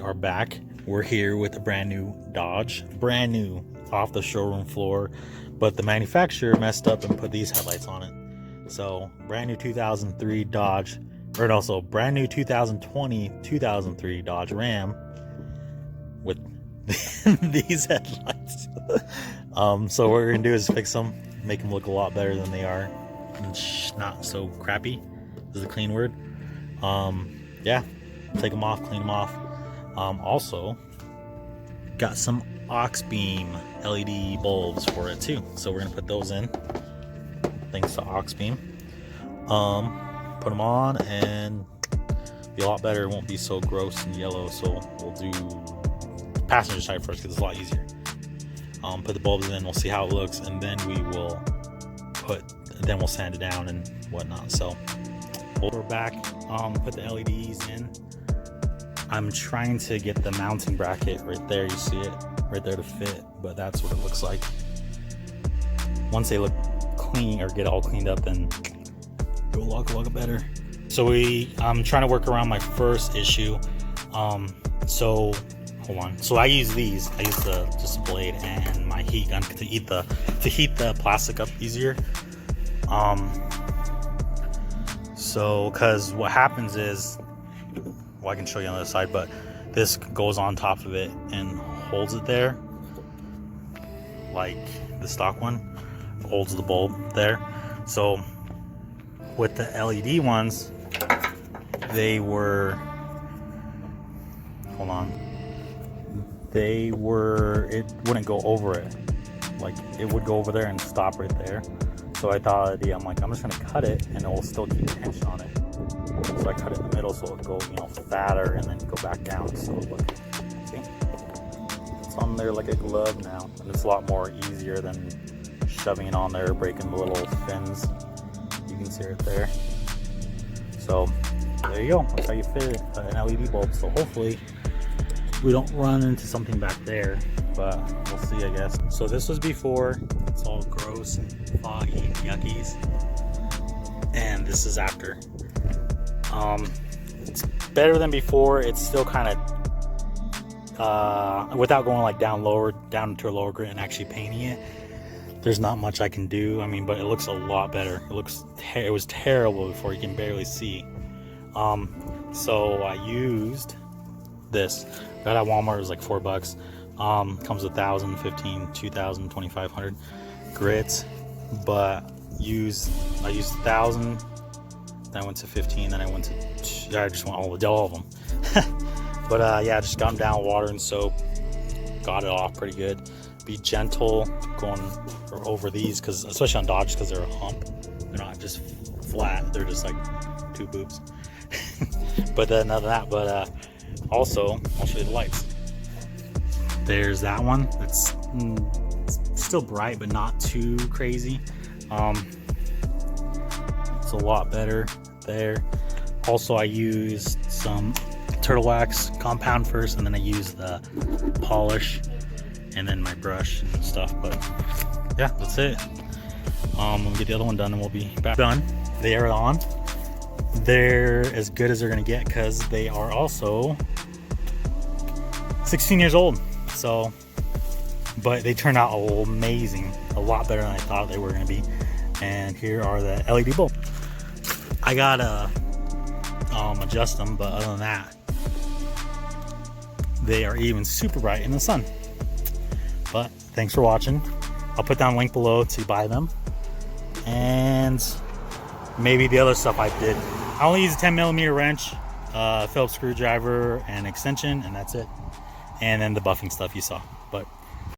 are back. We're here with a brand new Dodge, brand new, off the showroom floor, but the manufacturer messed up and put these headlights on it. So brand new 2003 Dodge, or also brand new 2020 Dodge Ram with these headlights. So what we're gonna do is fix them, make them look a lot better than they are, and not so crappy is the clean word. Yeah, take them off, clean them off. Also got some auxbeam LED bulbs for it too, so we're gonna put those in thanks to auxbeam. Put them on and be a lot better. It won't be so gross and yellow. So we'll do passenger side first because it's a lot easier. Put the bulbs in, we'll see how it looks, and then we'll sand it down and whatnot. So we're back. Put the LEDs in. I'm trying to get the mounting bracket right there. You see it right there to fit, but that's what it looks like. Once they look clean or get all cleaned up, then it will look a lot better. So I'm trying to work around my first issue. So hold on. So I use these. I use just blade and my heat gun to heat the plastic up easier. So because what happens is, well, I can show you on the other side, but this goes on top of it and holds it there, like the stock one holds the bulb there. So with the LED ones, it wouldn't go over it. Like it would go over there and stop right there. So I thought I'm like, I'm just gonna cut it and it will still keep tension on it. So I cut it in the middle so it'll go, fatter and then go back down. So look, see? It's on there like a glove now. And it's a lot more easier than shoving it on there, breaking the little fins. You can see it there. So there you go. That's how you fit an LED bulb. So hopefully we don't run into something back there, but we'll see, I guess. So this was before. It's all gross and foggy and yuckies. And this is after. It's better than before. It's still kind of without going like down to a lower grit and actually painting it. There's not much I can do. I mean, but it looks a lot better. It was terrible before. You can barely see. So I used this. Got at Walmart. It was like $4. Comes with 1,000, 15, 2,000, 2,500 grits. But I used 1,000. Then I went to 15. Then I went to. I just went all of them. But yeah, just got them down with water and soap. Got it off pretty good. Be gentle going over these, because especially on Dodge, because they're a hump. They're not just flat. They're just like two boobs. But then other than that, also I'll show you the lights. There's that one. It's still bright, but not too crazy. It's a lot better there. Also, I used some turtle wax compound first, and then I used the polish, and then my brush and stuff. But yeah, that's it. We'll get the other one done, and we'll be back. Done. They are on. They're as good as they're gonna get, because they are also 16 years old. So, but they turned out amazing, a lot better than I thought they were gonna be. And here are the LED bulbs. I gotta adjust them, but other than that, they are even super bright in the sun. But thanks for watching. I'll put down a link below to buy them, and maybe the other stuff I did. I only use a 10mm wrench, Phillips screwdriver, and extension, and that's it. And then the buffing stuff you saw.